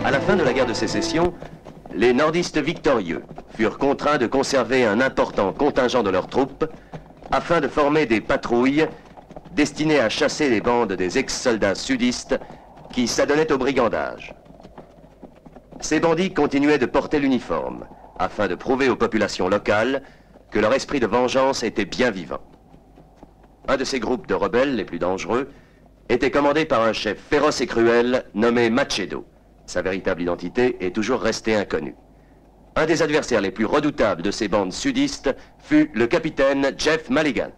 À la fin de la guerre de sécession, les nordistes victorieux furent contraints de conserver un important contingent de leurs troupes afin de former des patrouilles destinées à chasser les bandes des ex-soldats sudistes qui s'adonnaient au brigandage. Ces bandits continuaient de porter l'uniforme afin de prouver aux populations locales que leur esprit de vengeance était bien vivant. Un de ces groupes de rebelles les plus dangereux était commandé par un chef féroce et cruel nommé Machedo. Sa véritable identité est toujours restée inconnue. Un des adversaires les plus redoutables de ces bandes sudistes fut le capitaine Jeff Mulligan.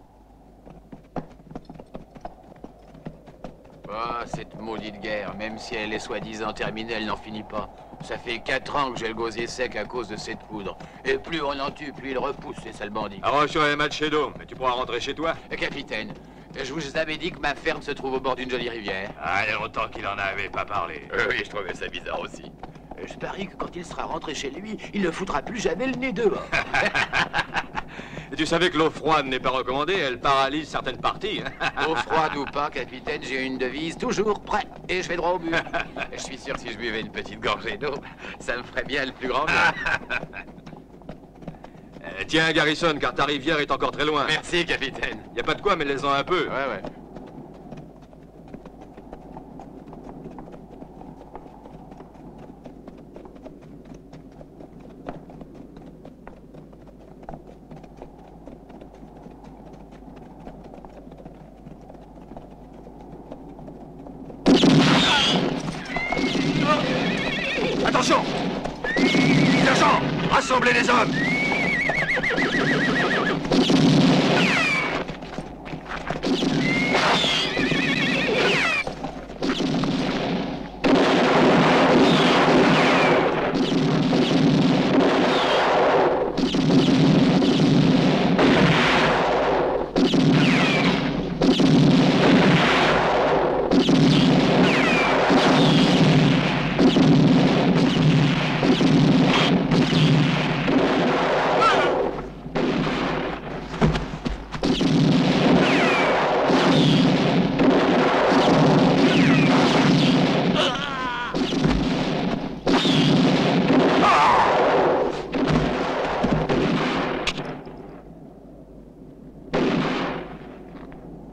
Ah, cette maudite guerre, même si elle est soi-disant terminée, elle n'en finit pas. Ça fait 4 ans que j'ai le gosier sec à cause de cette poudre. Et plus on en tue, plus il repousse, ces sales bandits. Arrange-toi avec Machedo, mais tu pourras rentrer chez toi. Capitaine, je vous avais dit que ma ferme se trouve au bord d'une jolie rivière. Ah, il y a longtemps qu'il en avait pas parlé. Oui, je trouvais ça bizarre aussi. Je parie que quand il sera rentré chez lui, il ne foutra plus jamais le nez dehors. Et tu savais que l'eau froide n'est pas recommandée, elle paralyse certaines parties. Eau froide ou pas, capitaine, j'ai une devise, toujours prêt, et je vais droit au but. Je suis sûr que si je buvais une petite gorgée d'eau, ça me ferait bien le plus grand bien. Tiens, Garrison, car ta rivière est encore très loin. Merci, capitaine. Y a pas de quoi, mais laisse-en un peu. Ouais. Attention! Sergent, rassemblez les hommes!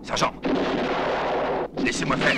Sergent, laissez-moi faire.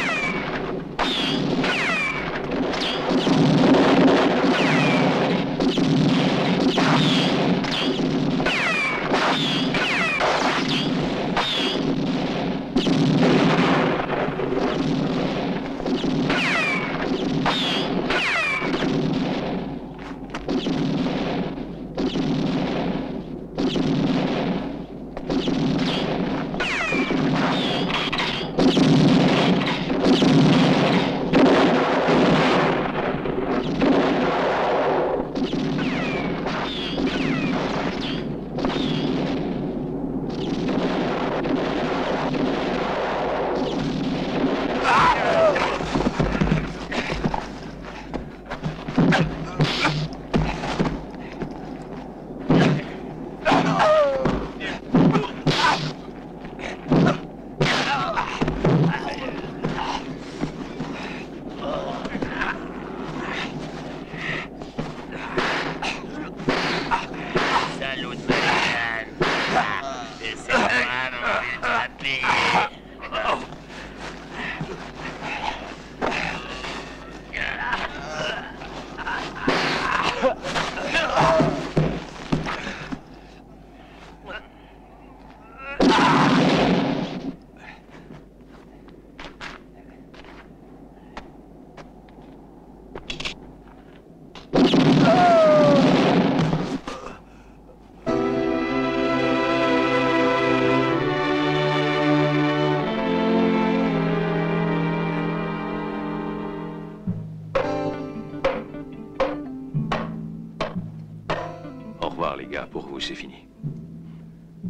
Pour vous, c'est fini.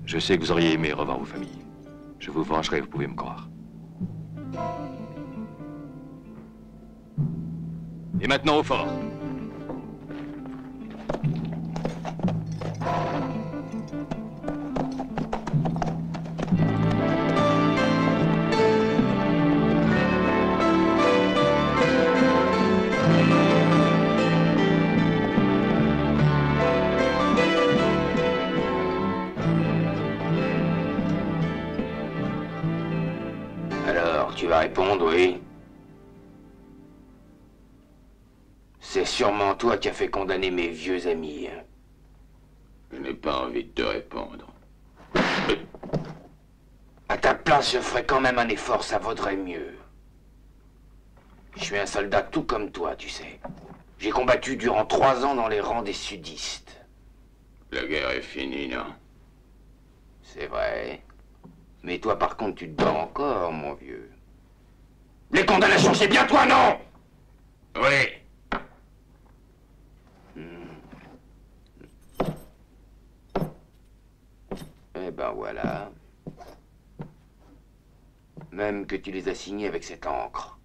Je sais que vous auriez aimé revoir vos familles. Je vous vengerai, vous pouvez me croire. Et maintenant au fort. C'est sûrement toi qui as fait condamner mes vieux amis. Hein. Je n'ai pas envie de te répondre. À ta place, je ferais quand même un effort, ça vaudrait mieux. Je suis un soldat tout comme toi, tu sais. J'ai combattu durant 3 ans dans les rangs des sudistes. La guerre est finie, non? C'est vrai. Mais toi, par contre, tu te bats encore, mon vieux. Les condamnations, c'est bien toi, non? Oui. Eh ben voilà. Même que tu les as signés avec cette encre.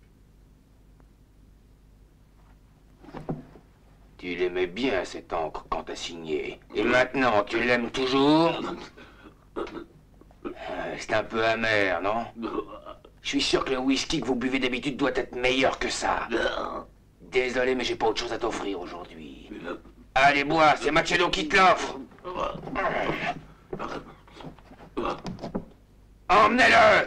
Tu l'aimais bien, cette encre, quand t'as signé. Et maintenant, tu l'aimes toujours? C'est un peu amer, non? Je suis sûr que le whisky que vous buvez d'habitude doit être meilleur que ça. Désolé, mais j'ai pas autre chose à t'offrir aujourd'hui. Allez, bois, c'est Machado qui te l'offre. Emmenez-le!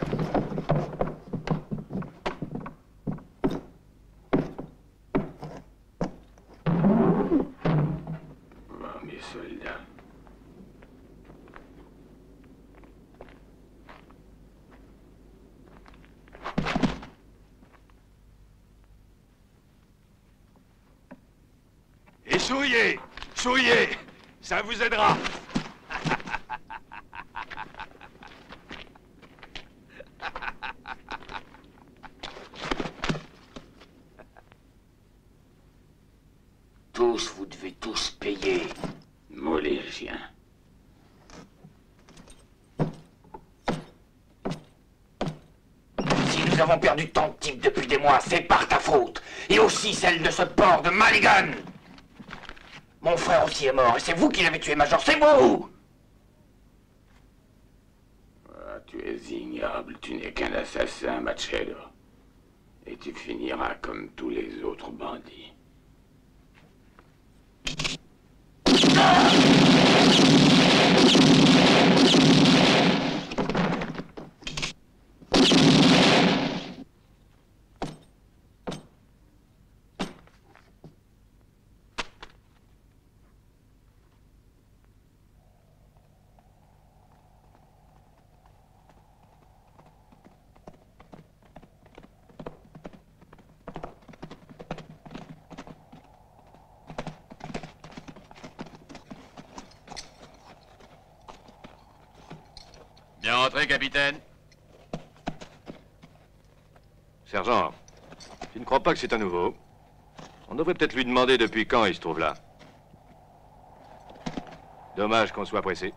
Oh, mes soldats. Et souillez, souillez, ça vous aidera. Tous, vous devez tous payer. Maudit chien. Si nous avons perdu tant de types depuis des mois, c'est par ta faute. Et aussi celle de ce porc de Mulligan. Mon frère aussi est mort, et c'est vous qui l'avez tué, Major, c'est vous! Ah, tu es ignoble, tu n'es qu'un assassin, Machado. Et tu finiras comme tous les autres bandits. Bien rentré, capitaine. Sergent, tu ne crois pas que c'est un nouveau? On devrait peut-être lui demander depuis quand il se trouve là. Dommage qu'on soit pressé.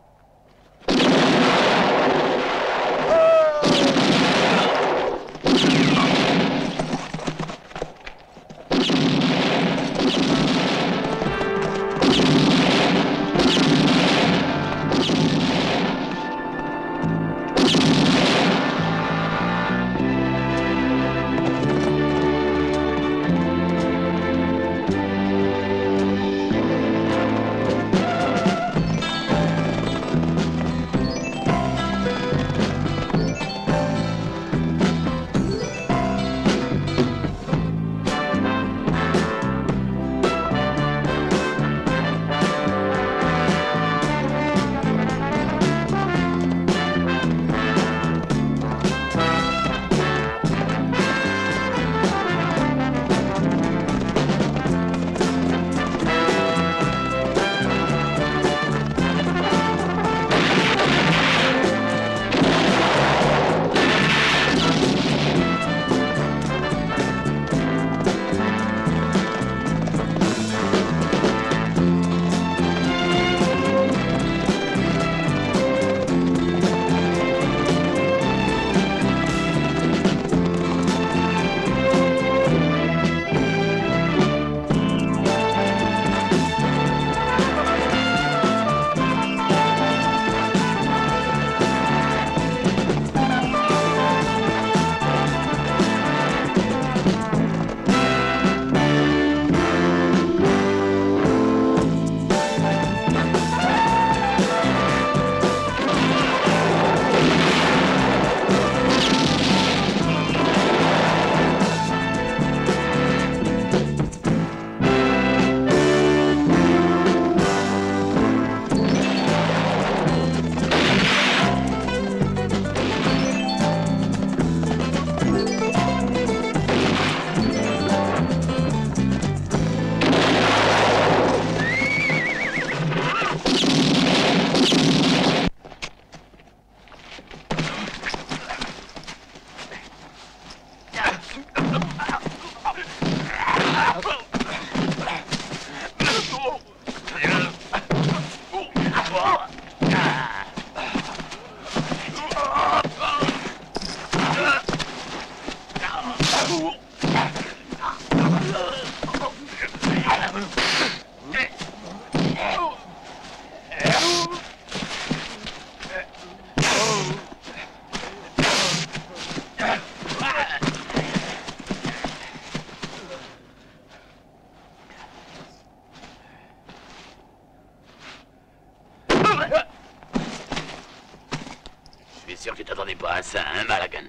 sûr que tu t'attendais pas à ça, hein, Malagan?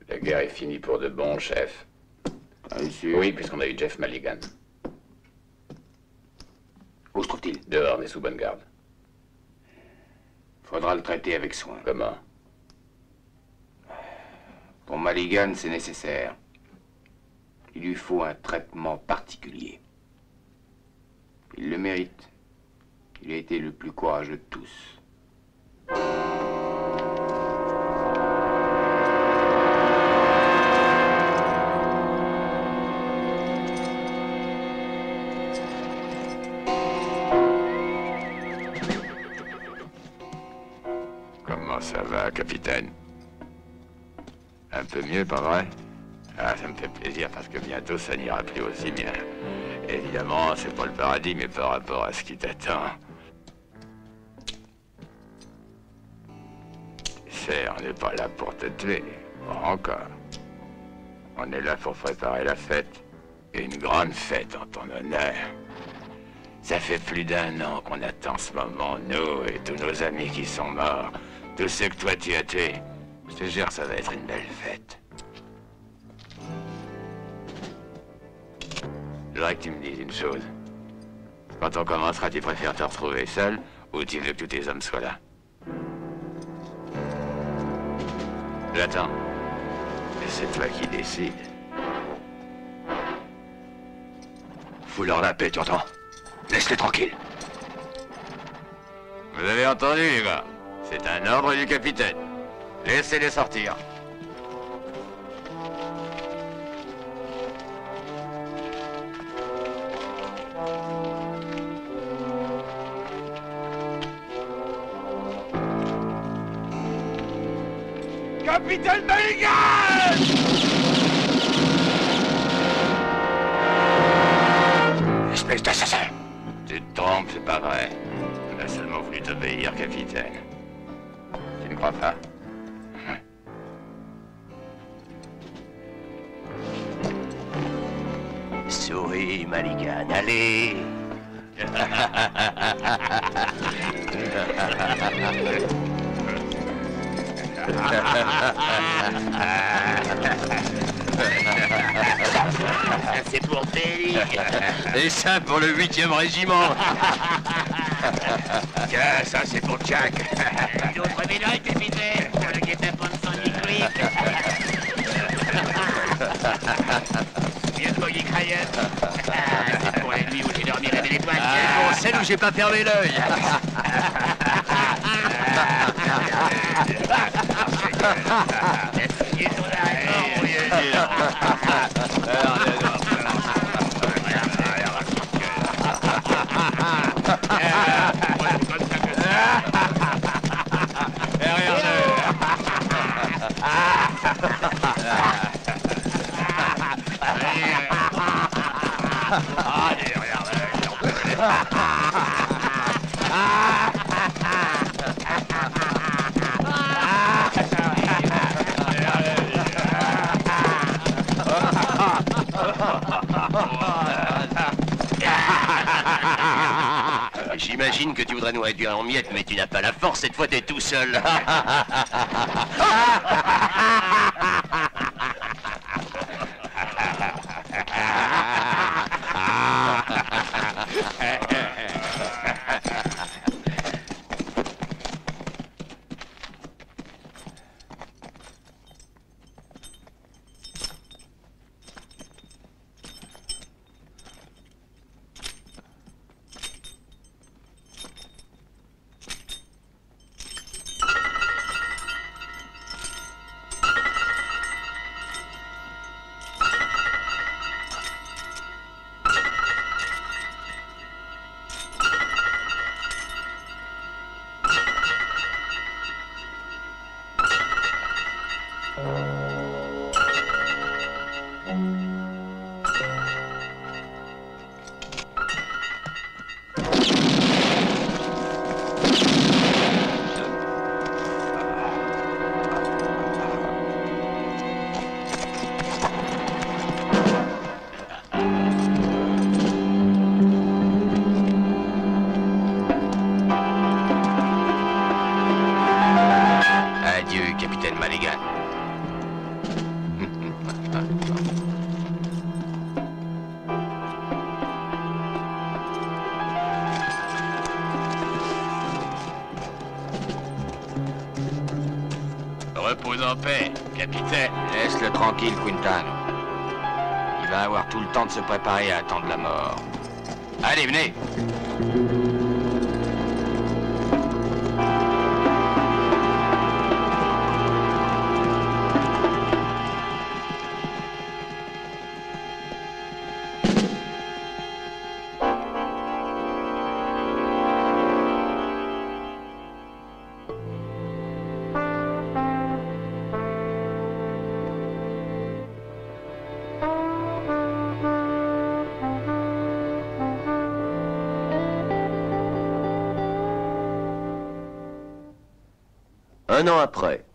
La guerre est finie pour de bon, chef. Oui, puisqu'on a eu Jeff Mulligan. Où se trouve-t-il? Dehors, mais sous bonne garde. Faudra le traiter avec soin. Comment? Pour Mulligan, c'est nécessaire. Il lui faut un traitement particulier. Il le mérite. Il a été le plus courageux de tous. Comment ça va, capitaine? Un peu mieux, pas vrai? Ah, ça me fait plaisir parce que bientôt ça n'ira plus aussi bien. Évidemment, c'est pas le paradis, mais par rapport à ce qui t'attend. On n'est pas là pour te tuer, pas encore. On est là pour préparer la fête, et une grande fête en ton honneur. Ça fait plus d'1 an qu'on attend ce moment, nous et tous nos amis qui sont morts, tous ceux que toi tu as tués. Je te jure, ça va être une belle fête. Je voudrais que tu me dises une chose. Quand on commencera, tu préfères te retrouver seul, ou tu veux que tous tes hommes soient là? J'attends. Et c'est toi qui décides. Fous-leur la paix, tu entends? Laisse-les tranquilles. Vous avez entendu, les gars? C'est un ordre du capitaine. Laissez-les sortir. Capitaine Mulligan! Espèce d'assassin! Tu te trompes, c'est pas vrai. On a seulement voulu t'obéir, capitaine. Tu ne crois pas? Souris, Mulligan, allez. C'est pour Félix. Et ça pour le 8e régiment. Tiens, ça c'est pour Jack. Une autre médaille, capitaine, pour le guet-apens de Sandy Creek. Bien joué, Crayon. C'est pour la nuit où j'ai dormi à la belle étoile. Bon, celle où j'ai pas fermé l'œil. J'imagine que tu voudrais nous réduire en miettes, mais tu n'as pas la force, cette fois t'es tout seul. en paix, capitaine. Laisse-le tranquille, Quintano. Il va avoir tout le temps de se préparer à attendre la mort. Allez, venez. Un an après,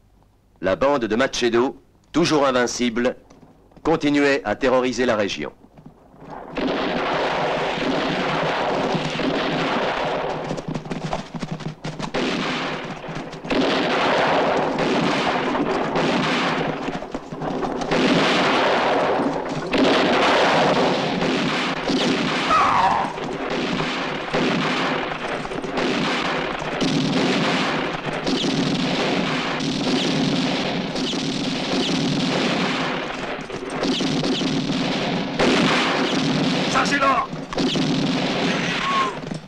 la bande de Machedo, toujours invincible, continuait à terroriser la région.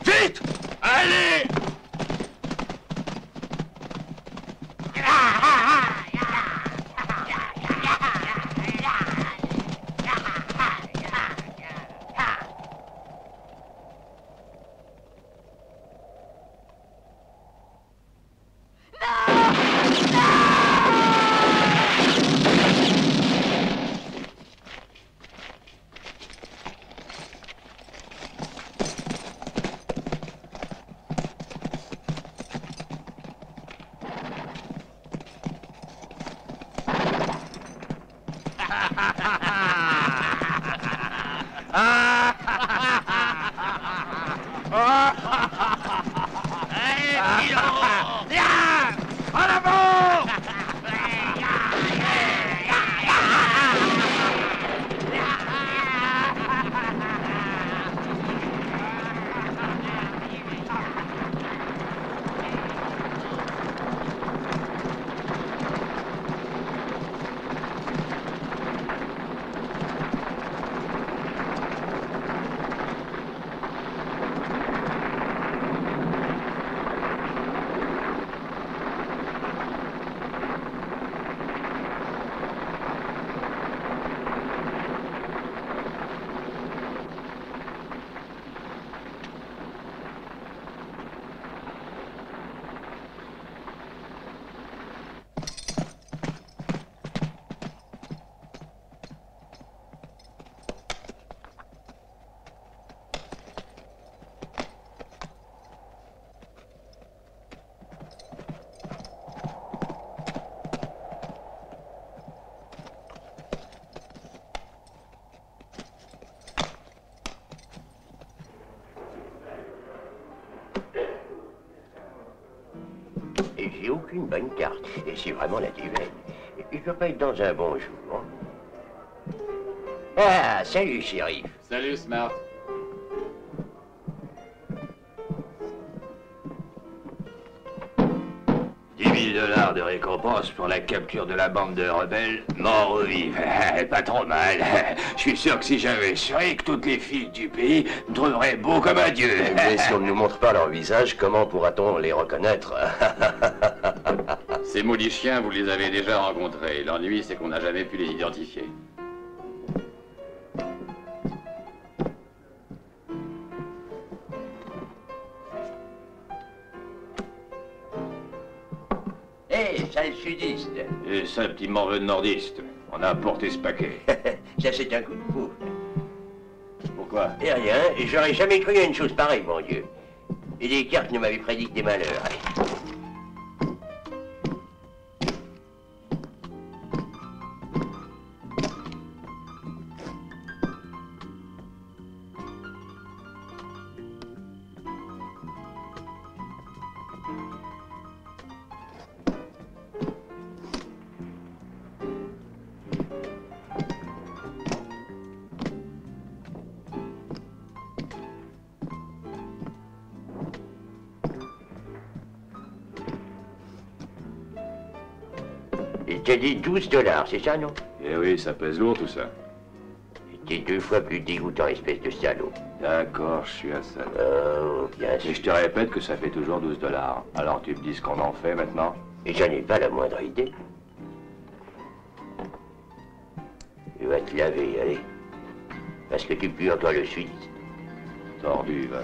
Vite! Allez! J'ai aucune bonne carte, et c'est vraiment la duvel. Je dois pas être dans un bon jour. Ah, salut, shérif. Salut, Smart. $10 000 de récompense pour la capture de la bande de rebelles, morts ou vives. Pas trop mal. Je suis sûr que si j'avais ce fric, toutes les filles du pays me trouveraient beau comme un dieu. Mais si on ne nous montre pas leur visage, comment pourra-t-on les reconnaître? Ces maudits chiens, vous les avez déjà rencontrés. L'ennui, c'est qu'on n'a jamais pu les identifier. Hé, sale sudiste. Et ça, petit morveux de nordiste. On a apporté ce paquet. Ça, c'est un coup de fou. Pourquoi? Et rien, j'aurais jamais cru à une chose pareille, mon Dieu. Et les cartes nous m'avaient prédit des malheurs. Allez. t'as dit 12 $, c'est ça, non? Eh oui, ça pèse lourd tout ça. T'es 2 fois plus dégoûtant, espèce de salaud. D'accord, je suis un salaud. Oh, bien Et sûr. je te répète que ça fait toujours 12 $. Alors tu me dis ce qu'on en fait maintenant? Et j'en ai pas la moindre idée. Tu vas te laver, allez. Parce que tu pues encore le suite. Tordu, va.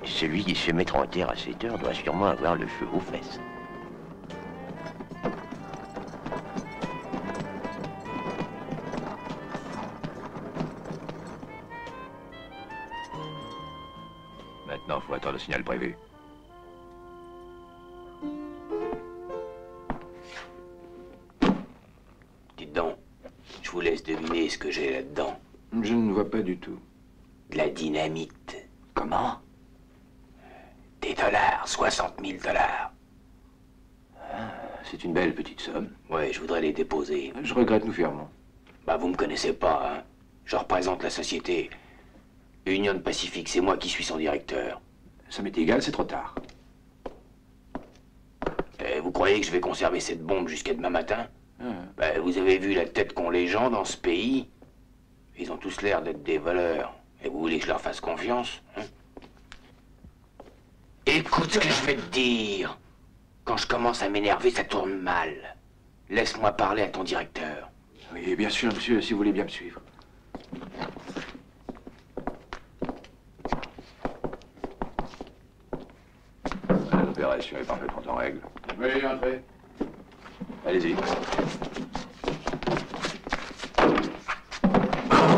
Celui qui se fait mettre en terre à cette heure doit sûrement avoir le feu aux fesses. Maintenant, faut attendre le signal prévu. Dites donc, je vous laisse deviner ce que j'ai là-dedans. Je ne vois pas du tout. De la dynamite. Comment? Des dollars, 60 000 $. C'est une belle petite somme. Ouais, je voudrais les déposer. Je regrette nous fermons. Bah, vous me connaissez pas, hein. Je représente la société Union Pacifique, c'est moi qui suis son directeur. Ça m'est égal, c'est trop tard. Vous croyez que je vais conserver cette bombe jusqu'à demain matin? Ben, vous avez vu la tête qu'ont les gens dans ce pays? Ils ont tous l'air d'être des voleurs. Et vous voulez que je leur fasse confiance, hein? Écoute ce que je vais te dire. Quand je commence à m'énerver, ça tourne mal. Laisse-moi parler à ton directeur. Oui, bien sûr, monsieur, si vous voulez bien me suivre. L'opération est parfaitement en règle. Oui, entrez. Allez-y.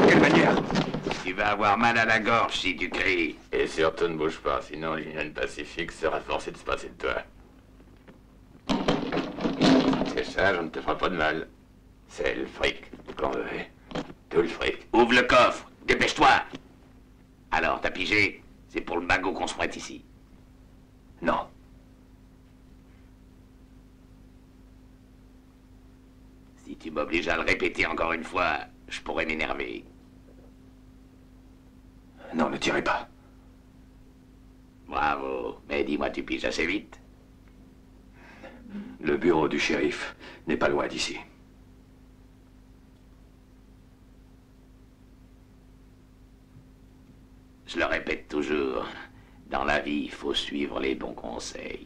Quelle manière? Tu vas avoir mal à la gorge si tu cries. Et surtout ne bouge pas, sinon l'Union Pacifique sera forcée de se passer de toi. C'est ça, on ne te fera pas de mal. C'est le fric qu'on veut. Tout le fric. Ouvre le coffre, dépêche-toi. Alors, t'as pigé? C'est pour le magot qu'on se prête ici. Non. Si tu m'obliges à le répéter encore une fois, je pourrais m'énerver. Non, ne tirez pas. Bravo, mais dis-moi, tu piges assez vite? Le bureau du shérif n'est pas loin d'ici. Je le répète toujours, dans la vie, il faut suivre les bons conseils.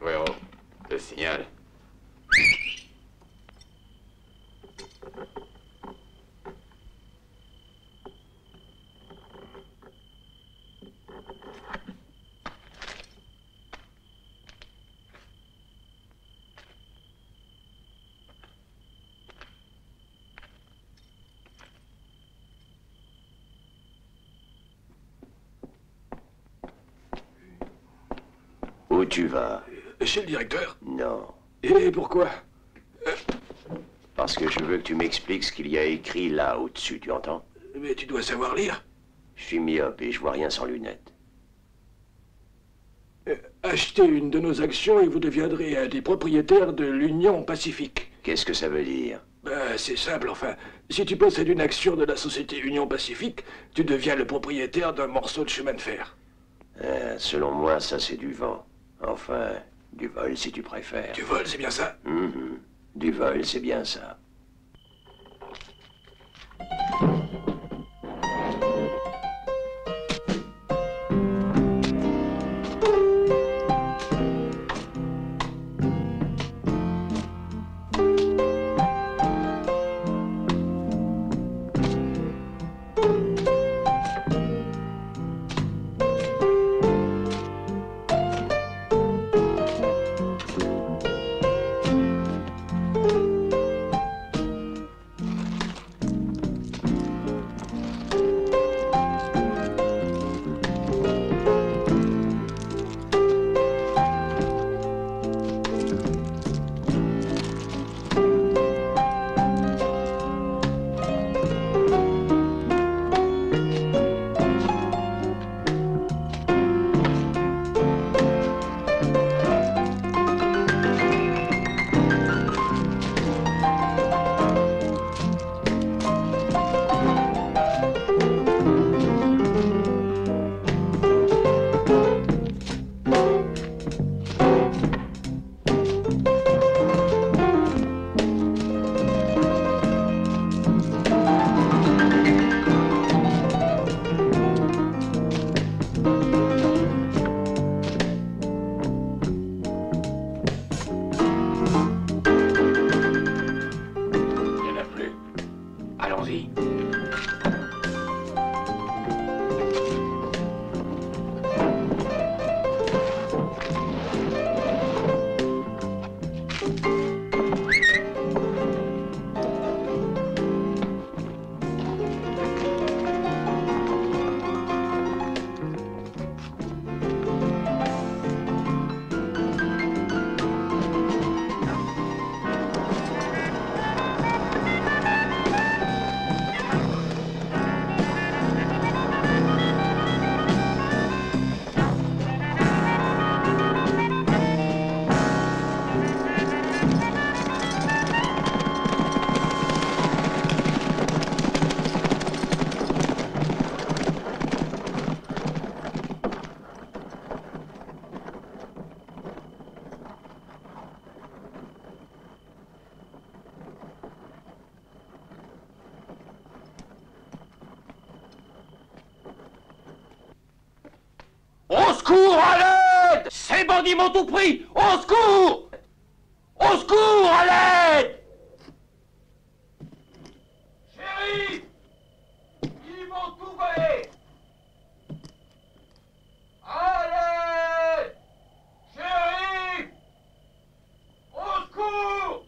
Guerrero, le signal. Où tu vas? Chez le directeur? Non. Et pourquoi? Parce que je veux que tu m'expliques ce qu'il y a écrit là au-dessus, tu entends? Mais tu dois savoir lire. Je suis myope et je vois rien sans lunettes. Achetez une de nos actions et vous deviendrez un des propriétaires de l'Union Pacifique. Qu'est-ce que ça veut dire? Ben, c'est simple, enfin. Si tu possèdes une action de la société Union Pacifique, tu deviens le propriétaire d'un morceau de chemin de fer. Selon moi, ça c'est du vent. Enfin, du vol si tu préfères. Tu voles, c'est bien ça? Du vol, c'est bien ça. secours, à l'aide! Ces bandits m'ont tout pris! Au secours! Au secours, à l'aide! Chérie! Ils m'ont tout volé! À l'aide! Chérie! Au secours!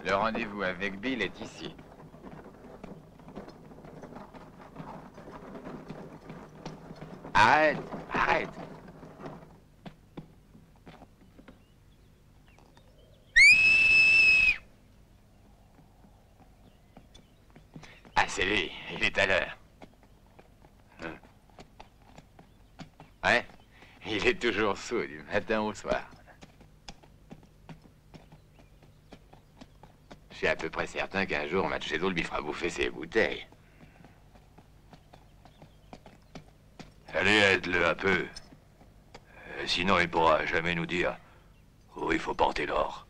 Le rendez-vous avec Bill est ici. Arrête, arrête. Ah, c'est lui, il est à l'heure. Ouais, il est toujours saoul du matin au soir. Je suis à peu près certain qu'un jour, Machedo lui fera bouffer ses bouteilles. Allez, aide-le un peu. Sinon, il pourra jamais nous dire où il faut porter l'or.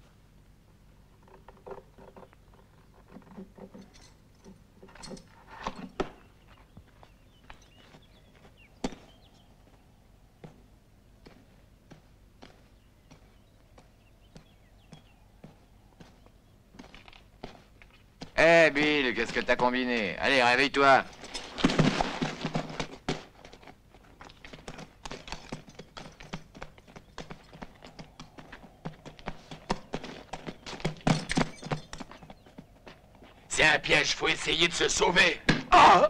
Eh, Bill, qu'est-ce que t'as combiné? Allez, réveille-toi. C'est un piège, faut essayer de se sauver. Ah!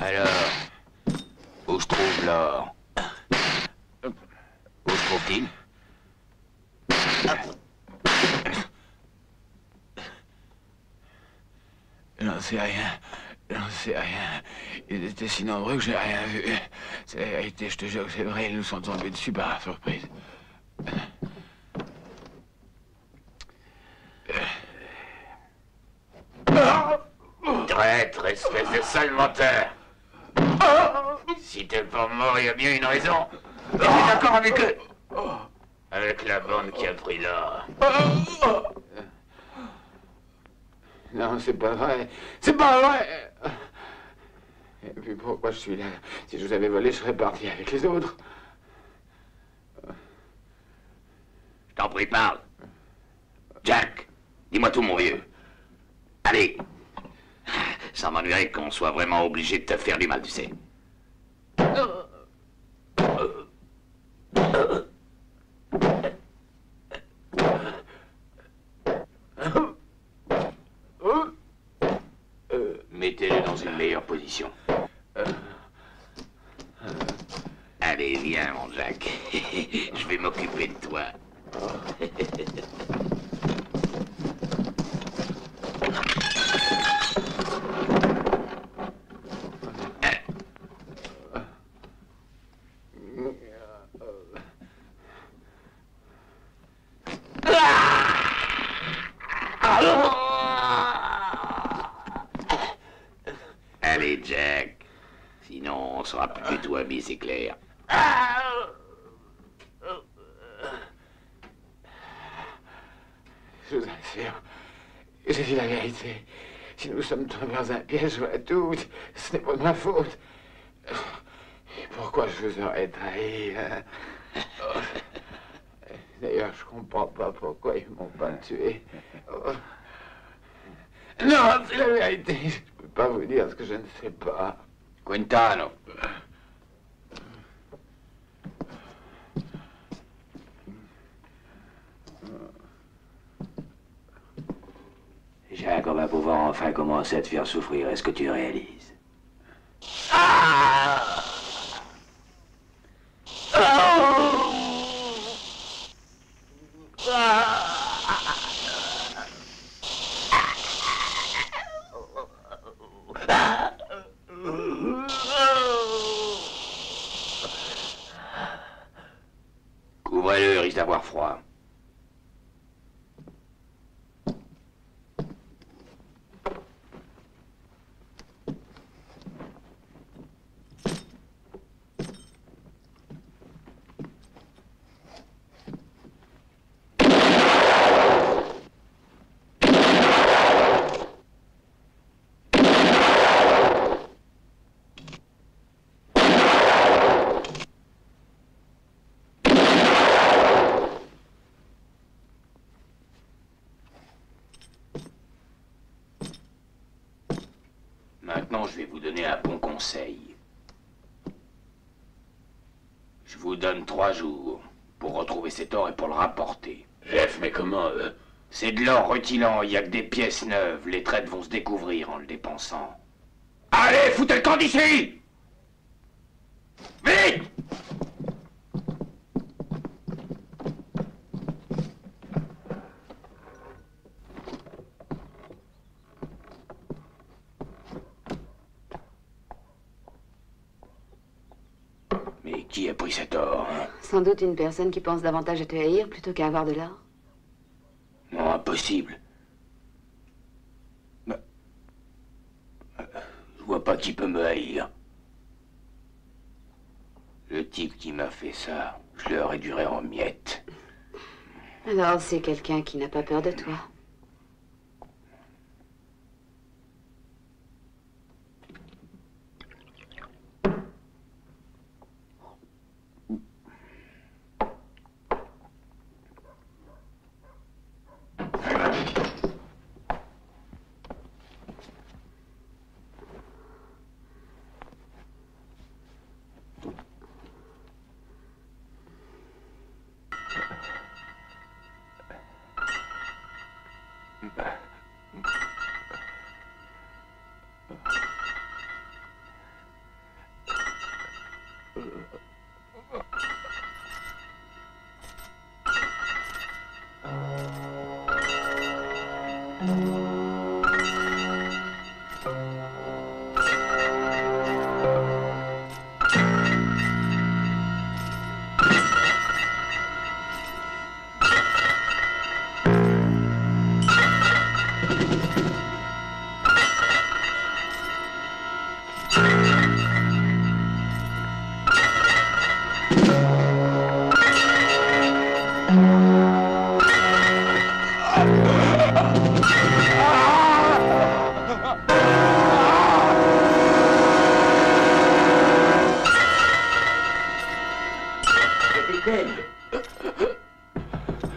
Alors, où se trouve l'or? Où se trouve-t-il? J'en sais rien. J'en sais rien. Ils étaient si nombreux que j'ai rien vu. C'est la vérité, je te jure que c'est vrai, ils nous sont tombés dessus par surprise. Traître, espèce de sale menteur! Si t'es pas mort, il y a bien une raison. T'es d'accord avec eux? Avec la bande qui a pris l'or. Non, c'est pas vrai. C'est pas vrai. Et puis pourquoi je suis là? Si je vous avais volé, je serais parti avec les autres. Je t'en prie, parle. Jack, dis-moi tout, mon vieux. Allez. Ça m'ennuierait qu'on soit vraiment obligé de te faire du mal, tu sais. Mettez-le dans une meilleure position. Allez, viens, mon Jack. Je vais m'occuper de toi. famille, c'est clair. Je vous assure, j'ai dit la vérité. Si nous sommes tombés dans un piège ou un doute, ce n'est pas de ma faute. Et pourquoi je vous aurais trahi, hein? D'ailleurs, je comprends pas pourquoi ils m'ont pas tué. Non, c'est la vérité. Je peux pas vous dire ce que je ne sais pas. Quintano. Jacques, on va pouvoir enfin commencer à te faire souffrir. Est-ce que tu réalises? Couvrez-le, il risque d'avoir froid. Maintenant, je vais vous donner un bon conseil. Je vous donne 3 jours pour retrouver cet or et pour le rapporter. Jeff, mais comment... C'est de l'or rutilant, il n'y a que des pièces neuves. Les traites vont se découvrir en le dépensant. Allez, foutez le camp d'ici! Vite! Mais qui a pris cet or, hein? Sans doute une personne qui pense davantage à te haïr plutôt qu'à avoir de l'or. Non, impossible. Je vois pas qui peut me haïr. Le type qui m'a fait ça, je le réduirai en miettes. Alors c'est quelqu'un qui n'a pas peur de toi.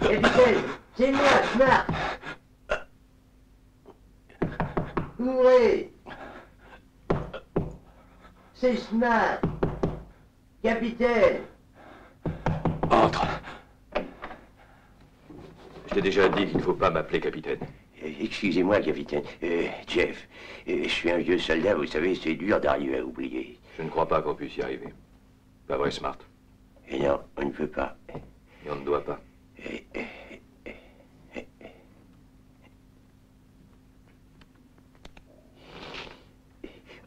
Capitaine, c'est moi, Smart. Ouvrez. C'est Smart. Capitaine. Entre. Je t'ai déjà dit qu'il ne faut pas m'appeler capitaine. Excusez-moi, capitaine. Jeff, je suis un vieux soldat, vous savez, c'est dur d'arriver à oublier. Je ne crois pas qu'on puisse y arriver. Pas vrai, Smart? Et non, on ne peut pas. Et on ne doit pas.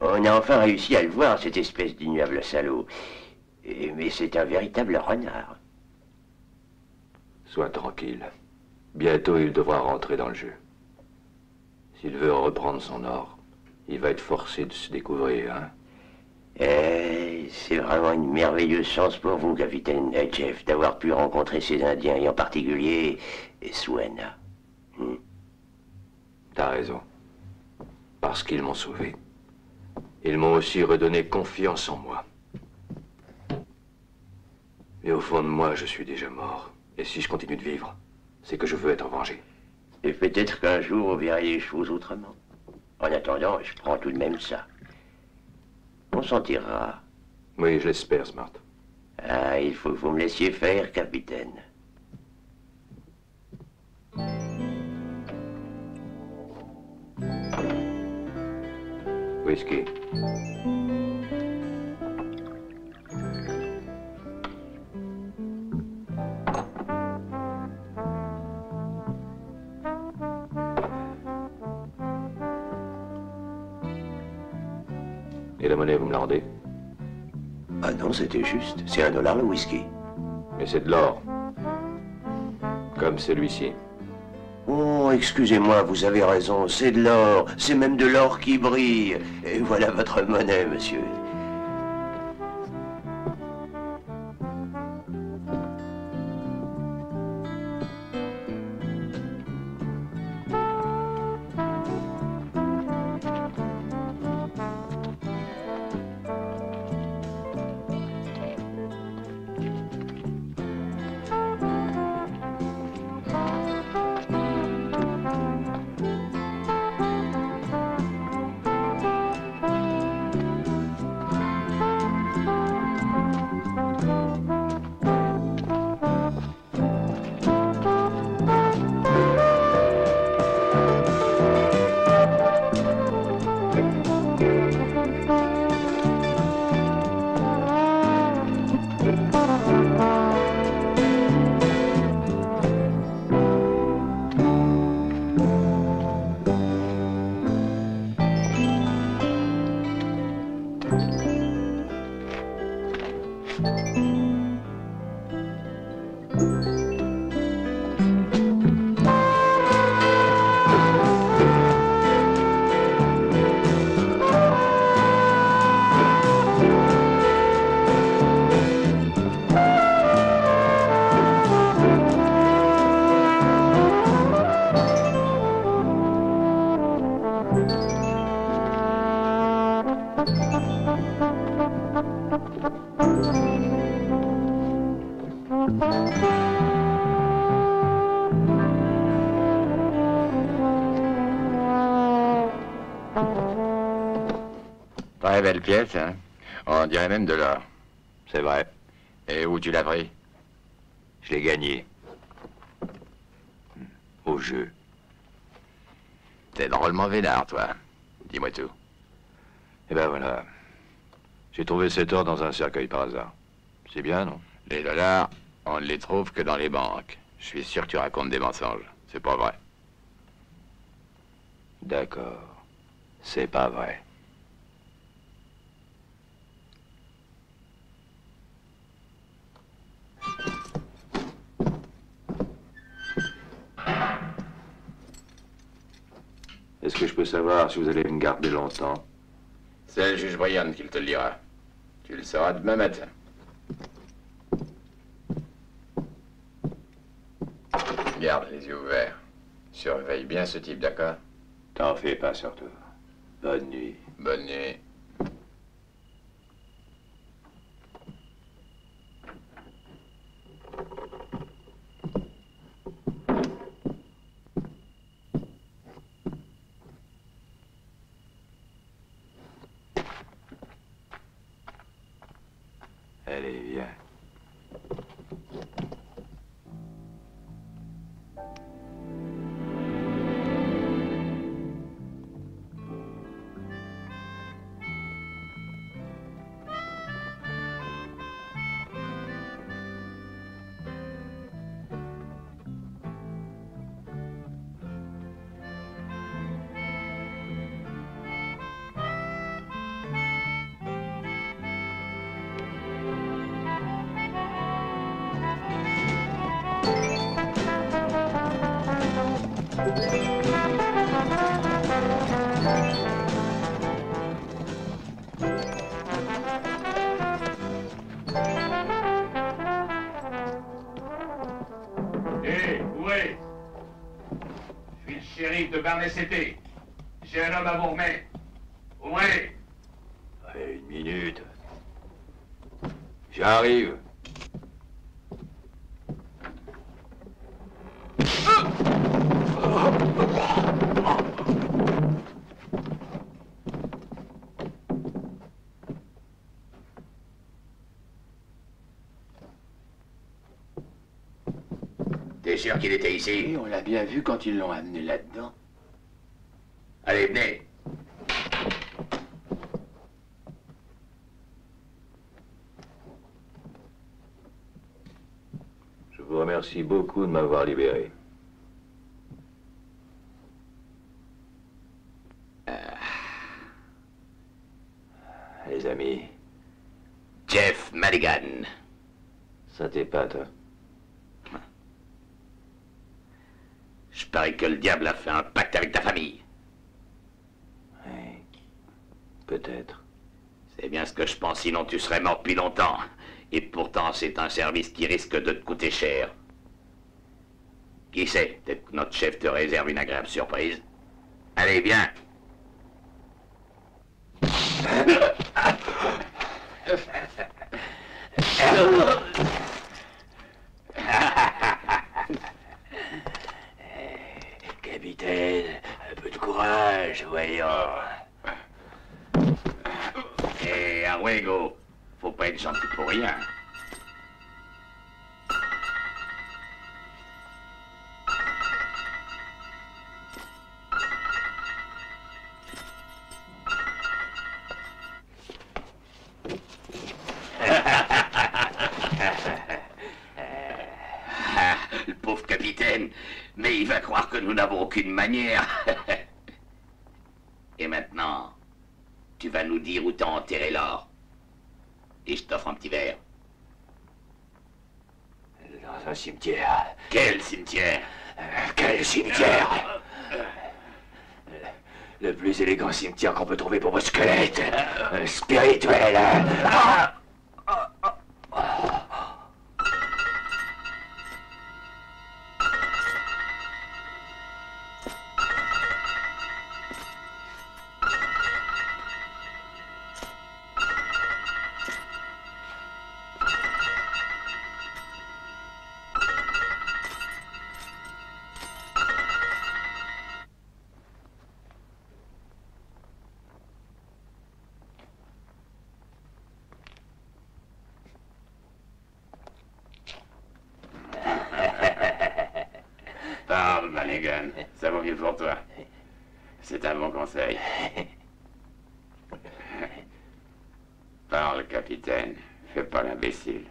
On a enfin réussi à le voir, cette espèce d'ignoble salaud. Mais c'est un véritable renard. Sois tranquille. Bientôt, il devra rentrer dans le jeu. S'il veut reprendre son or, il va être forcé de se découvrir, hein? c'est vraiment une merveilleuse chance pour vous, capitaine Jeff, d'avoir pu rencontrer ces Indiens, et en particulier Suena. T'as raison. Parce qu'ils m'ont sauvé. Ils m'ont aussi redonné confiance en moi. Mais au fond de moi, je suis déjà mort. Et si je continue de vivre, c'est que je veux être vengé. Et peut-être qu'un jour, vous verrez les choses autrement. En attendant, je prends tout de même ça. On s'en tirera. Oui, je l'espère, Smart. Ah, il faut que vous me laissiez faire, capitaine. Whisky. Et la monnaie, vous me la rendez? Ah non, c'était juste. C'est $1 le whisky. Mais c'est de l'or. Comme celui-ci. Oh, excusez-moi, vous avez raison, c'est de l'or. C'est même de l'or qui brille. Et voilà votre monnaie, monsieur. Très belle pièce, hein. On dirait même de l'or. C'est vrai. Et où tu l'as pris? Je l'ai gagné. Au jeu. T'es drôlement vénard, toi. Dis-moi tout. Eh ben voilà. J'ai trouvé cet or dans un cercueil par hasard. C'est bien, non? Les dollars, on ne les trouve que dans les banques. Je suis sûr que tu racontes des mensonges. C'est pas vrai. D'accord. C'est pas vrai. Est-ce que je peux savoir si vous allez me garder longtemps? C'est le juge Brian qui te le dira. Tu le sauras demain matin. Garde les yeux ouverts. Surveille bien ce type, d'accord? T'en fais pas, surtout. Bonne nuit. Bonne nuit. Allez, viens. Ouvrez. Je suis le shérif de Barnet-Cité. J'ai un homme à vous remettre. Ouvrez. Allez, une minute. J'arrive. T'es sûr qu'il était ici? Oui, on l'a bien vu quand ils l'ont amené là-dedans. Allez, venez. Je vous remercie beaucoup de m'avoir libéré. Les amis, Jeff Madigan. ça t'épate, hein? Je parie que le diable a fait un pacte avec ta famille. Oui, peut-être. C'est bien ce que je pense, sinon tu serais mort depuis longtemps. Et pourtant, c'est un service qui risque de te coûter cher. Qui sait, peut-être que notre chef te réserve une agréable surprise. Allez, viens. Capitaine, un peu de courage, voyons. Et Arwego, faut pas être gentil pour rien. Le pauvre capitaine, mais il va croire que nous n'avons aucune manière. Et maintenant, tu vas nous dire où t'as enterré l'or. Et je t'offre un petit verre. Dans un cimetière. Quel cimetière? Quel cimetière? Le plus élégant cimetière qu'on peut trouver pour vos squelettes. Spirituel. Parle, Madigan. Ça vaut mieux pour toi. C'est un bon conseil. Parle, capitaine. Fais pas l'imbécile.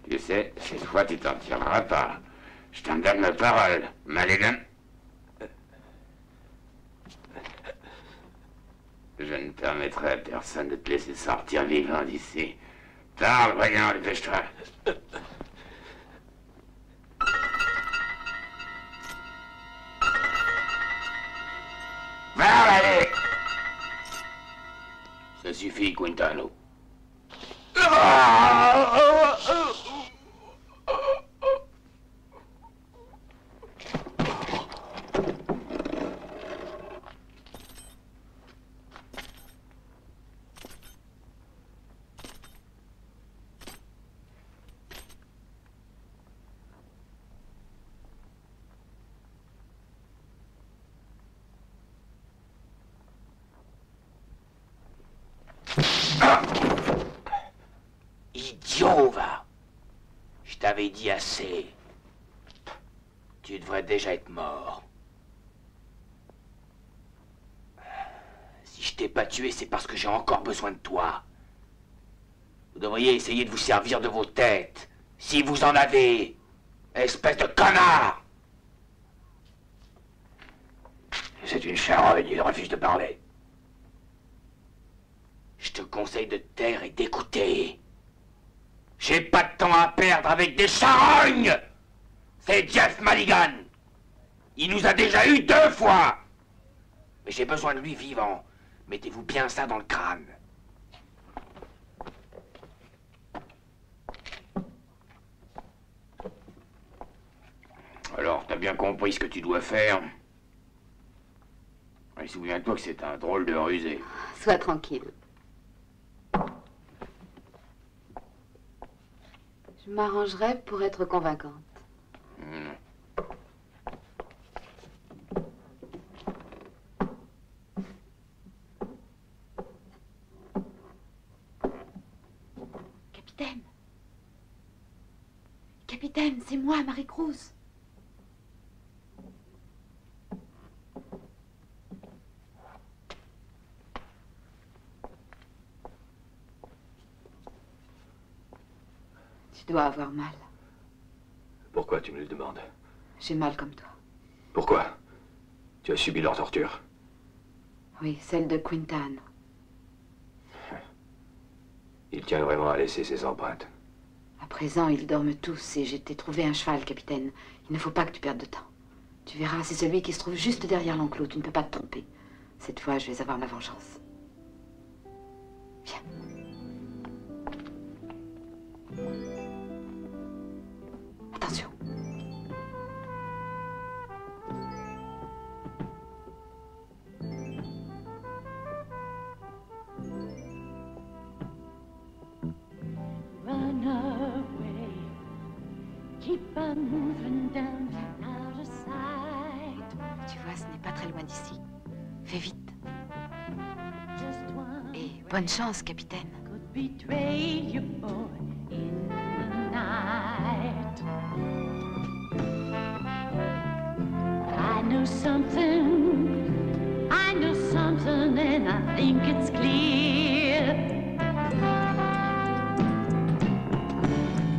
Tu sais, cette fois, tu t'en tireras pas. Je t'en donne ma parole, Madigan. Je ne permettrai à personne de te laisser sortir vivant d'ici. Parle, voyons, dépêche-toi. Parle, allez! Ça suffit, Quintano. Idiot, va. Je t'avais dit assez. Tu devrais déjà être mort. Si je t'ai pas tué, c'est parce que j'ai encore besoin de toi. Vous devriez essayer de vous servir de vos têtes, si vous en avez. Espèce de connard! C'est une charogne, il refuse de parler. Je te conseille de te taire et d'écouter. J'ai pas de temps à perdre avec des charognes! C'est Jeff Madigan! Il nous a déjà eu 2 fois! Mais j'ai besoin de lui vivant. Mettez-vous bien ça dans le crâne. Alors, t'as bien compris ce que tu dois faire. Et souviens-toi que c'est un drôle de rusé. Sois tranquille. Je m'arrangerai pour être convaincante. Capitaine. Capitaine, c'est moi, Marie-Cruz. Tu dois avoir mal. Pourquoi tu me le demandes? J'ai mal comme toi. Pourquoi? Tu as subi leur torture? Oui, celle de Quintan. Il tient vraiment à laisser ses empreintes. À présent, ils dorment tous et j'ai été trouver un cheval, capitaine. Il ne faut pas que tu perdes de temps. Tu verras, c'est celui qui se trouve juste derrière l'enclos. Tu ne peux pas te tromper. Cette fois, je vais avoir ma vengeance. Viens. Attention. Run away, keep on moving down the outer side. Tu vois, ce n'est pas très loin d'ici. Fais vite. Just one Et bonne chance, capitaine. could betray you, boy, in the night. I know something, and I think it's clear.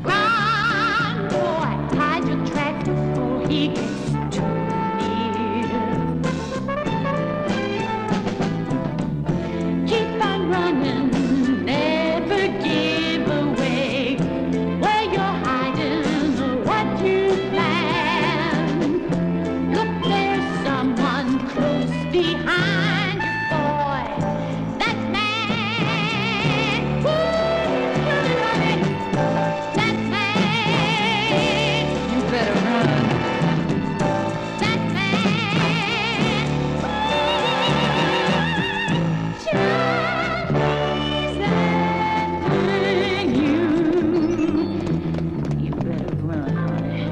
Run, boy, hide your track before he gets too near. Keep on running, never give away where you're hiding or what you plan. Look, there's someone close behind you, boy. That man, who's running? That man, you better run. That man, chasing you. You better run, honey.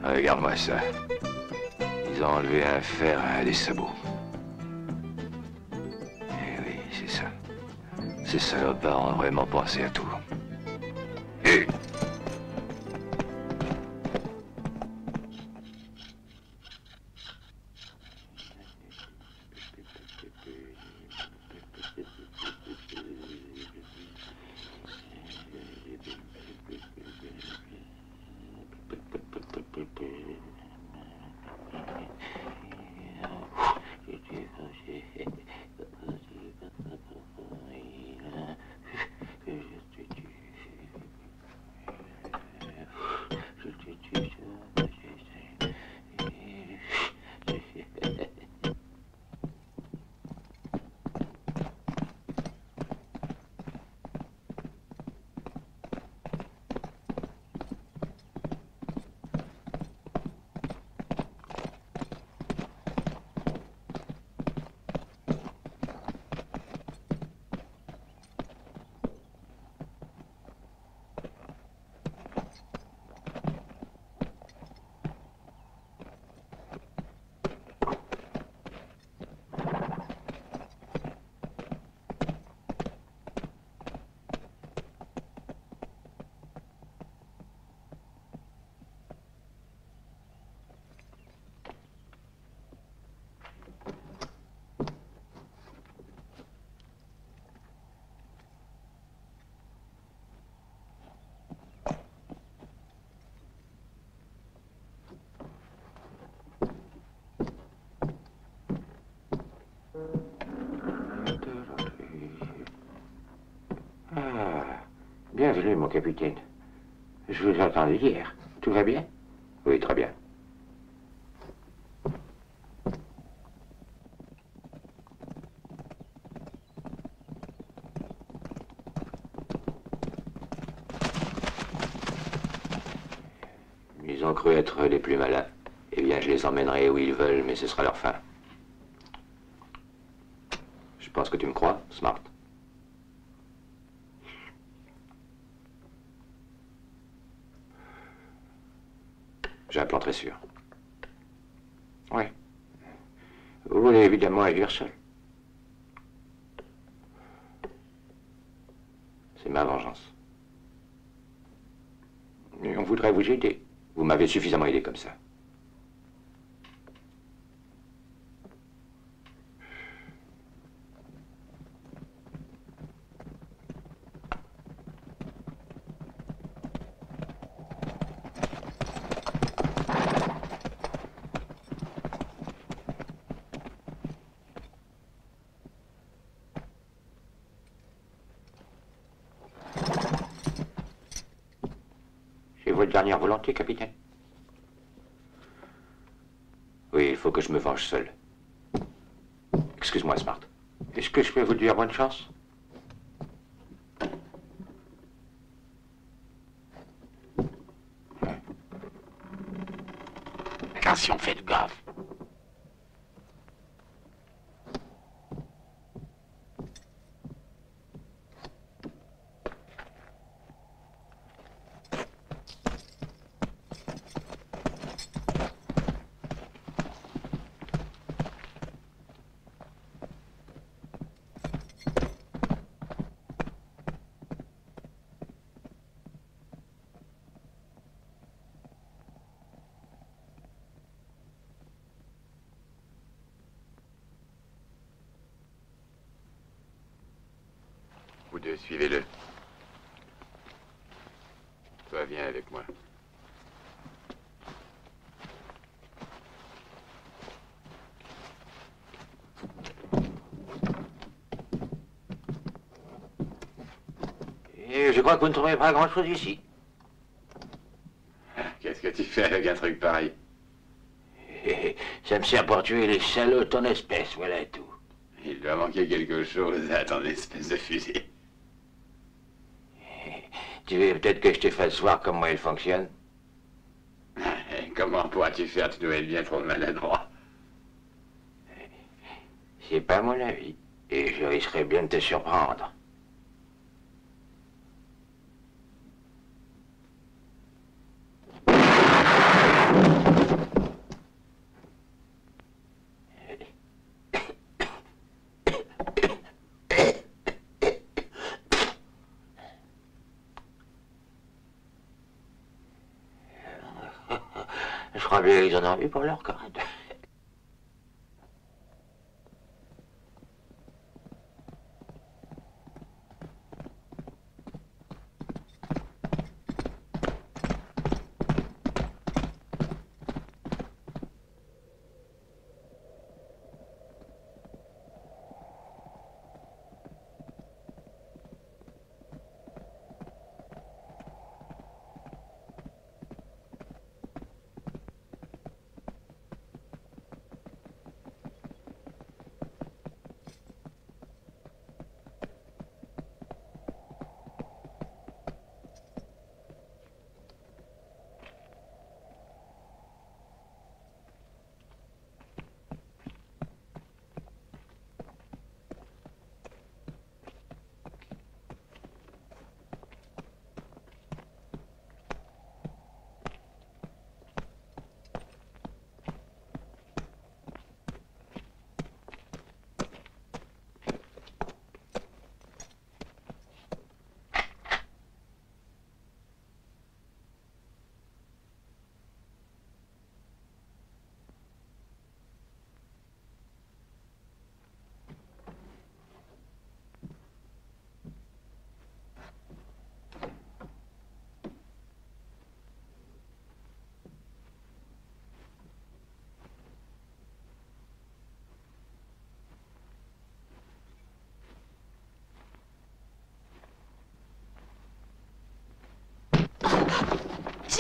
Regarde-moi ça. Ils ont enlevé un fer à un des sabots. Eh oui, c'est ça. Ces salopards ont vraiment pensé à tout. Et... capitaine. Je vous ai entendu hier. Tout va bien? Oui, très bien. Ils ont cru être les plus malins. Eh bien, je les emmènerai où ils veulent, mais ce sera leur fin. Je pense que tu me crois, Smart. J'ai un plan très sûr. Oui. Vous voulez évidemment agir seul. C'est ma vengeance. Et on voudrait vous aider. Vous m'avez suffisamment aidé comme ça. C'est votre dernière volonté, capitaine? Oui, il faut que je me venge seul. Excuse-moi, Smart. Est-ce que je peux vous dire bonne chance? Attention, faites gaffe. Vous deux, suivez-le. Toi, viens avec moi. Et je crois que vous ne trouverez pas grand-chose ici. Qu'est-ce que tu fais avec un truc pareil? Ça me sert pour tuer les salauds de ton espèce, voilà tout. Il doit manquer quelque chose à ton espèce de fusil. Tu veux peut-être que je te fasse voir comment il fonctionne? Et comment pourras-tu faire? Tu dois être bien trop maladroit. C'est pas mon avis. Et je risquerais bien de te surprendre. Je crois bien qu'ils en ont envie pour leur crâne.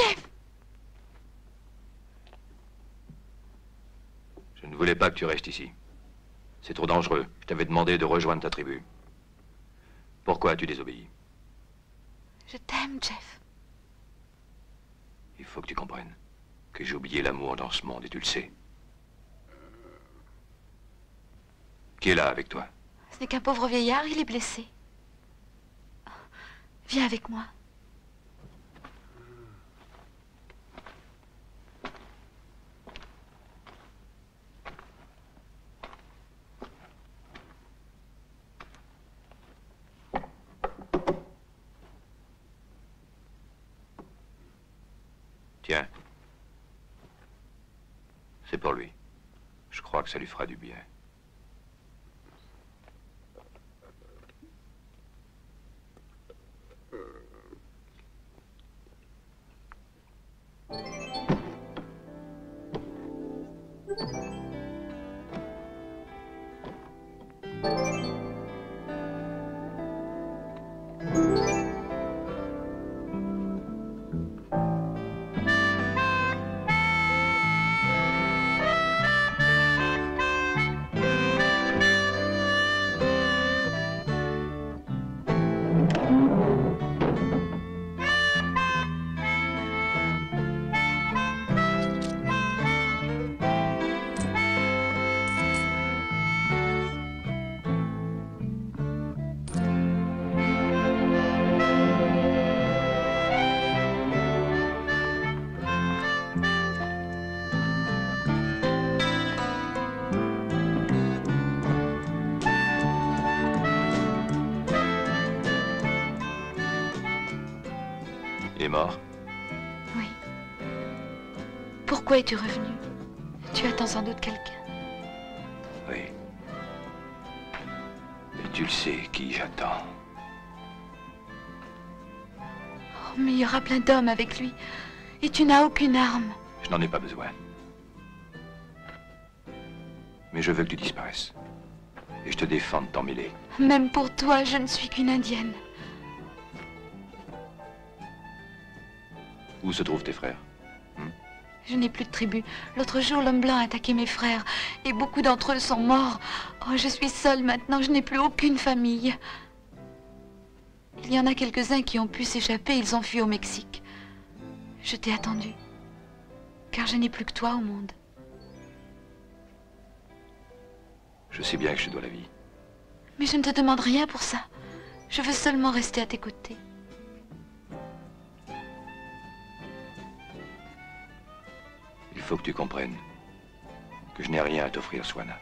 Jeff! Je ne voulais pas que tu restes ici. C'est trop dangereux. Je t'avais demandé de rejoindre ta tribu. Pourquoi as-tu désobéi? Je t'aime, Jeff. Il faut que tu comprennes que j'ai oublié l'amour dans ce monde et tu le sais. Qui est là avec toi? Ce n'est qu'un pauvre vieillard, il est blessé. Viens avec moi. Tiens. C'est pour lui. Je crois que ça lui fera du bien. Il est mort? Oui. Pourquoi es-tu revenu? Tu attends sans doute quelqu'un. Oui. Et tu le sais qui j'attends. Oh, mais il y aura plein d'hommes avec lui. Et tu n'as aucune arme. Je n'en ai pas besoin. Mais je veux que tu disparaisses. Et je te défends de t'en mêler. Même pour toi, je ne suis qu'une indienne. Où se trouvent tes frères? Je n'ai plus de tribu. L'autre jour, l'homme blanc a attaqué mes frères. Et beaucoup d'entre eux sont morts. Oh, je suis seule maintenant. Je n'ai plus aucune famille. Il y en a quelques-uns qui ont pu s'échapper. Ils ont fui au Mexique. Je t'ai attendu. Car je n'ai plus que toi au monde. Je sais bien que je te dois la vie. Mais je ne te demande rien pour ça. Je veux seulement rester à tes côtés. Il faut que tu comprennes que je n'ai rien à t'offrir, Swana.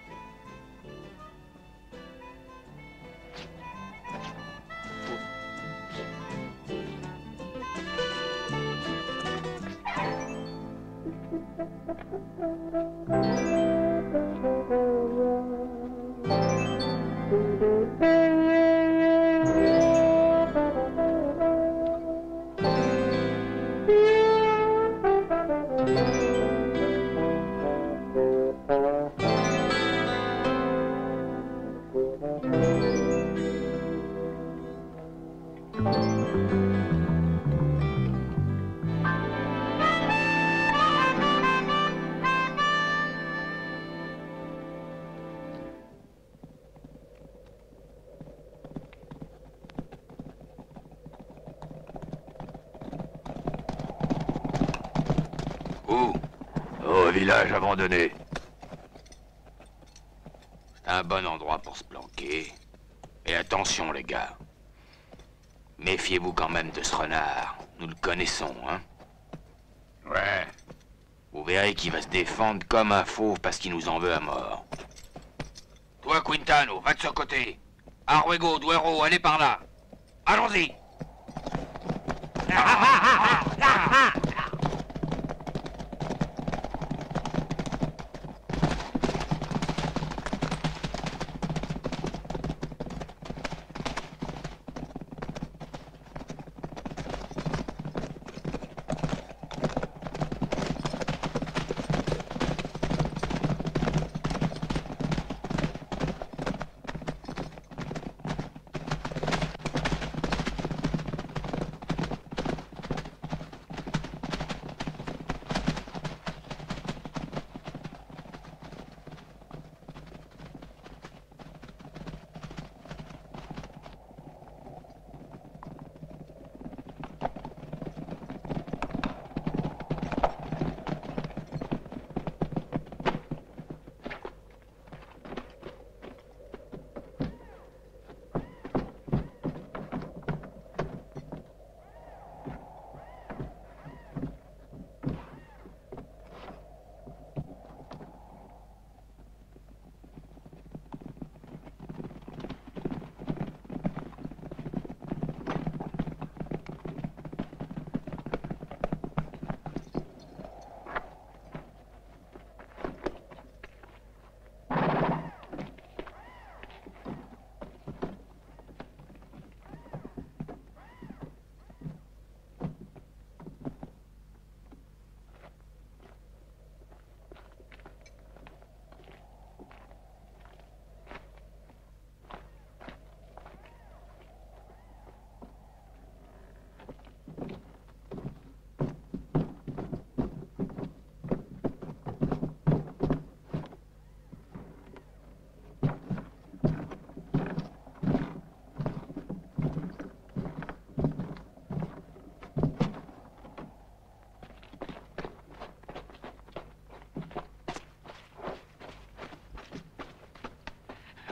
Où? Au village abandonné. C'est un bon endroit pour se planquer. Et attention, les gars. Méfiez-vous quand même de ce renard. Nous le connaissons, hein? Ouais. Vous verrez qu'il va se défendre comme un fauve parce qu'il nous en veut à mort. Toi, Quintano, va de ce côté. Arwego, Duero, allez par là. Allons-y.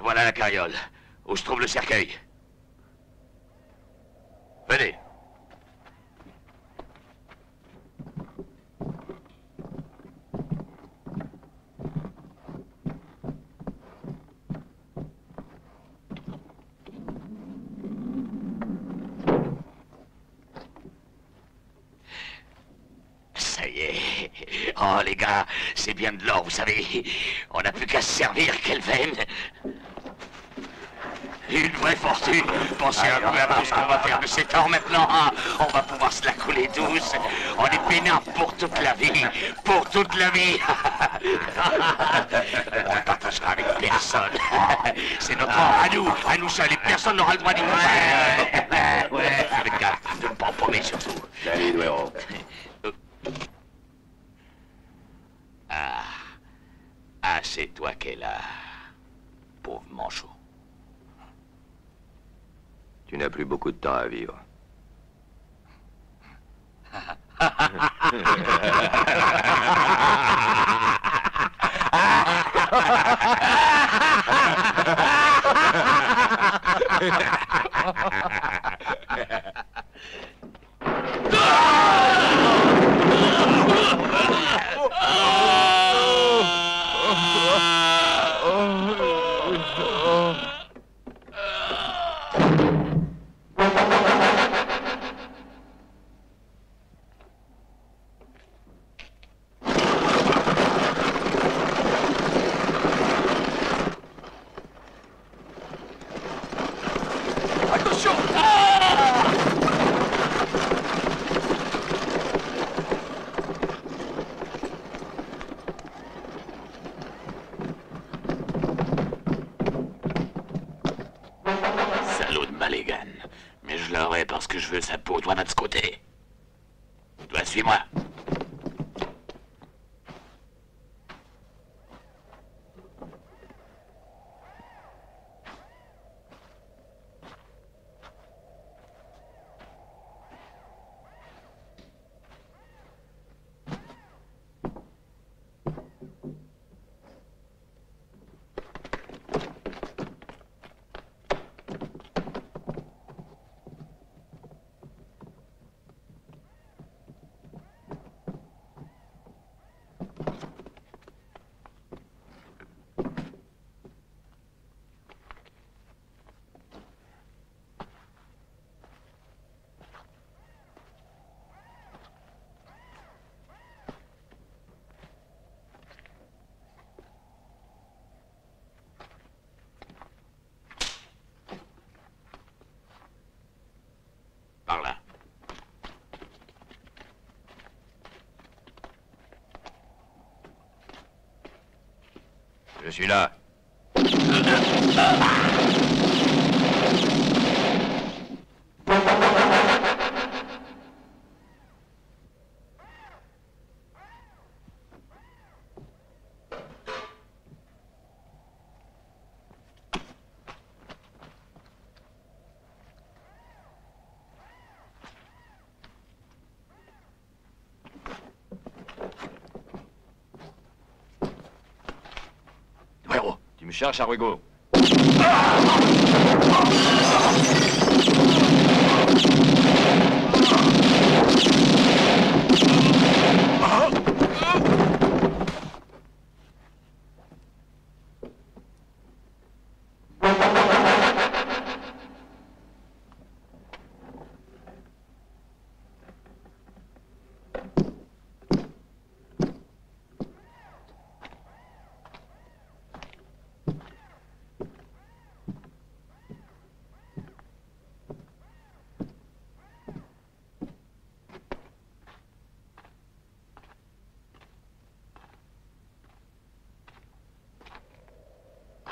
Voilà la carriole, où se trouve le cercueil. Venez. Ça y est. Oh, les gars, c'est bien de l'or, vous savez. On n'a plus qu'à se servir, quelle veine. Une vraie fortune. Pensez un peu à tout ce qu'on va faire de cet or maintenant. Hein. On va pouvoir se la couler douce. On est peinard pour toute la vie. Pour toute la vie. On ne partagera avec personne. C'est notre or à nous seuls. Et personne n'aura le droit d'y faire. Ouais, avec garde de ne pas en paumer surtout. Salut, Douairo. Ah, c'est toi qui es là. Pauvre manchot. Tu n'as plus beaucoup de temps à vivre. Salaud de Mulligan. Mais je l'aurai parce que je veux sa peau. Toi, va de ce côté. Toi, suis-moi. Par là. Je suis là. Tu me cherches, Arwego.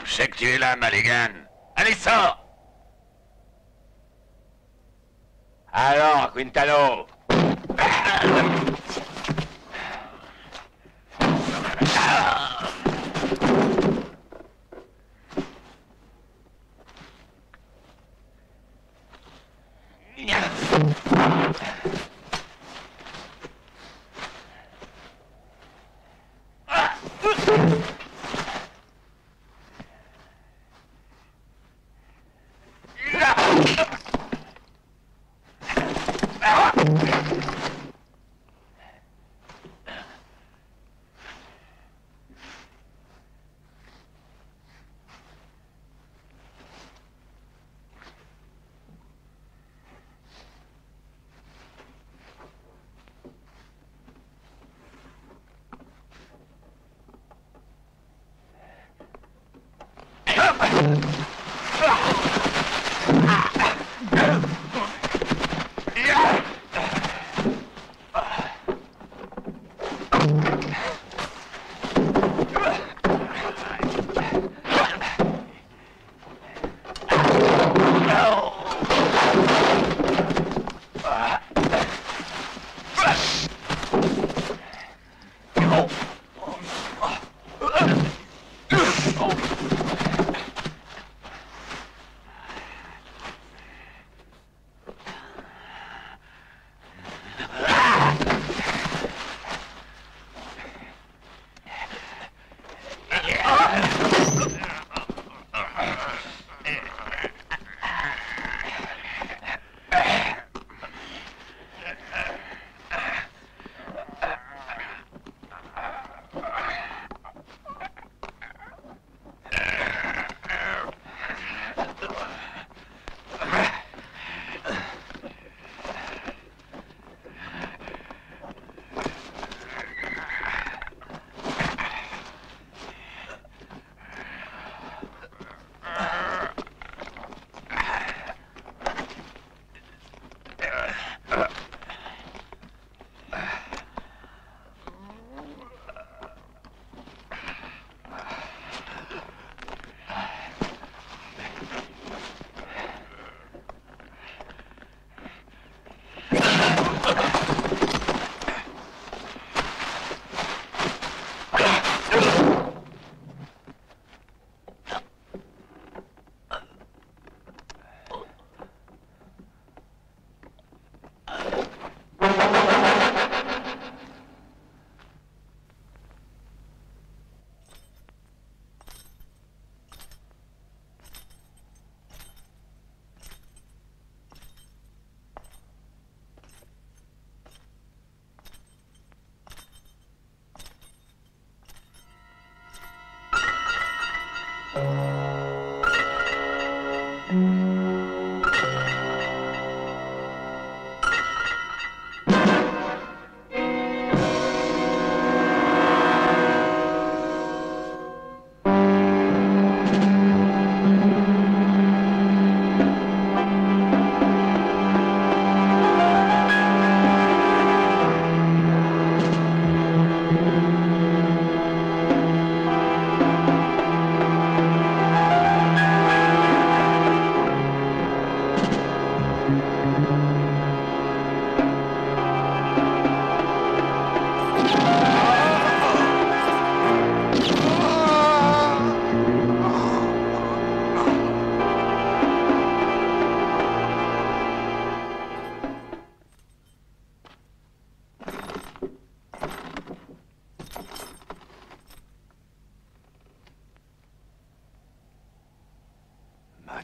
Je sais que tu es là, Mulligan. Allez, sors! Alors, Quintano.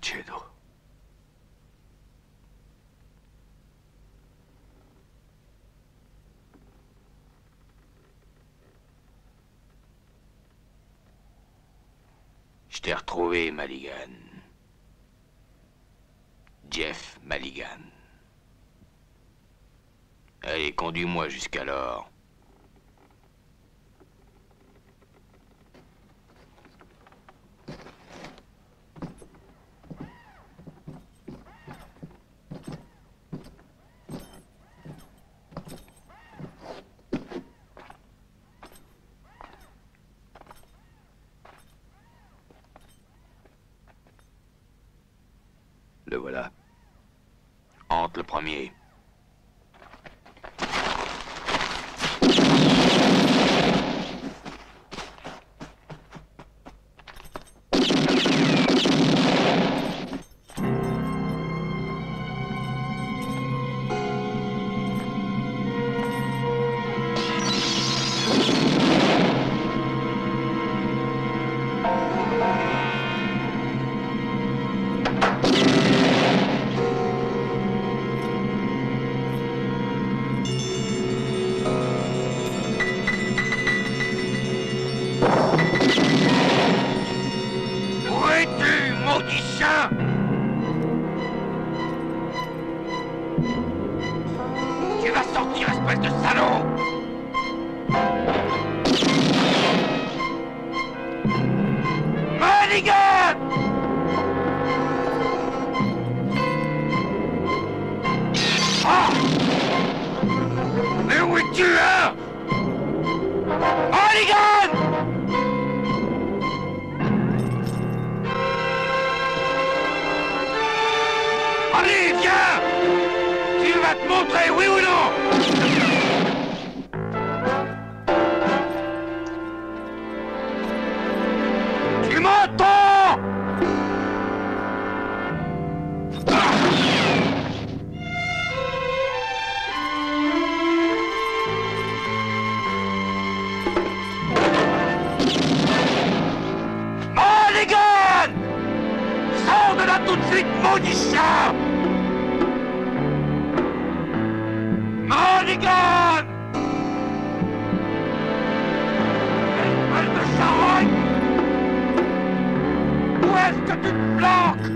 Macedo. Je t'ai retrouvé, Maligan. Jeff Maligan. Allez, conduis-moi jusqu'alors. Le voilà. Entre le premier. Oui ou non? Tu m'entends? Mulligan! Sors de là tout de suite, maudit chien! Mulligan! Espèce de charogne! Où est-ce que tu te planques?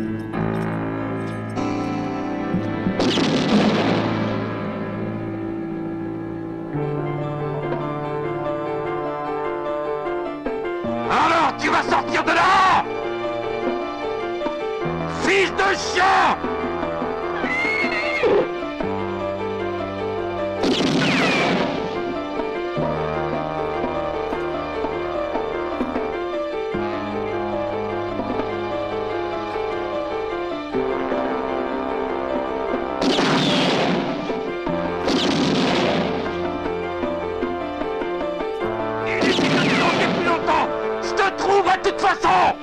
Alors tu vas sortir de là! Fils de chien! Il est fini de planter plus longtemps! Je te trouve à toute façon!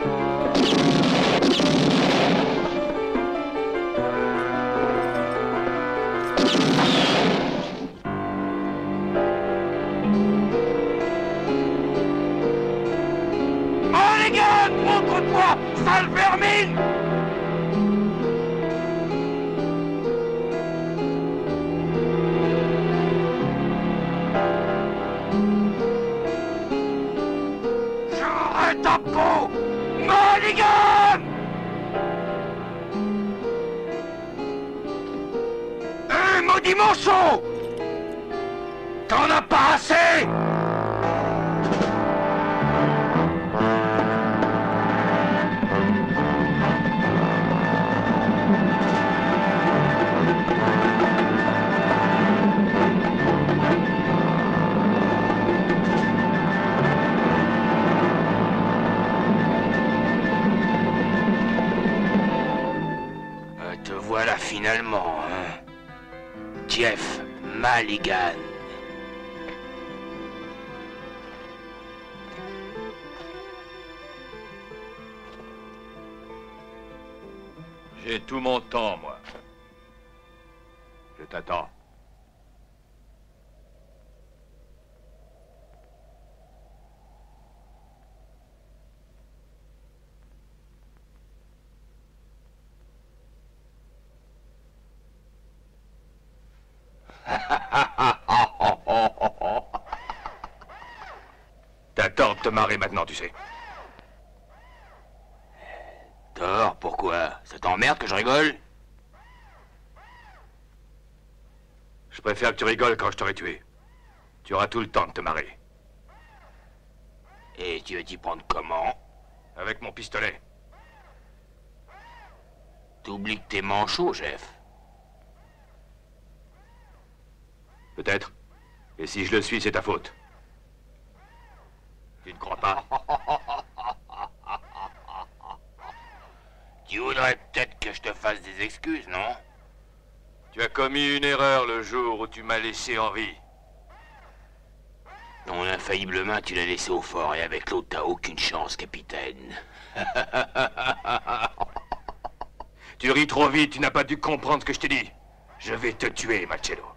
Mulligan, montre-toi, sale vermine! J'aurai ta peau! Mulligan! Maudit manchot! T'en as pas assez! Te voilà finalement, hein? Jeff Mulligan. J'ai tout mon temps, moi. Je t'attends. T'as tort de te marrer maintenant, tu sais. Tort, pourquoi? Ça t'emmerde que je rigole? Je préfère que tu rigoles quand je t'aurai tué. Tu auras tout le temps de te marrer. Et tu veux t'y prendre comment? Avec mon pistolet. T'oublies que t'es manchot, Jeff. Peut-être. Et si je le suis, c'est ta faute. Tu ne crois pas? Tu voudrais peut-être que je te fasse des excuses, non? Tu as commis une erreur le jour où tu m'as laissé en vie. Non, infailliblement, tu l'as laissé au fort, et avec l'autre, t'as aucune chance, capitaine. Tu ris trop vite, tu n'as pas dû comprendre ce que je t'ai dit. Je vais te tuer, Marcello.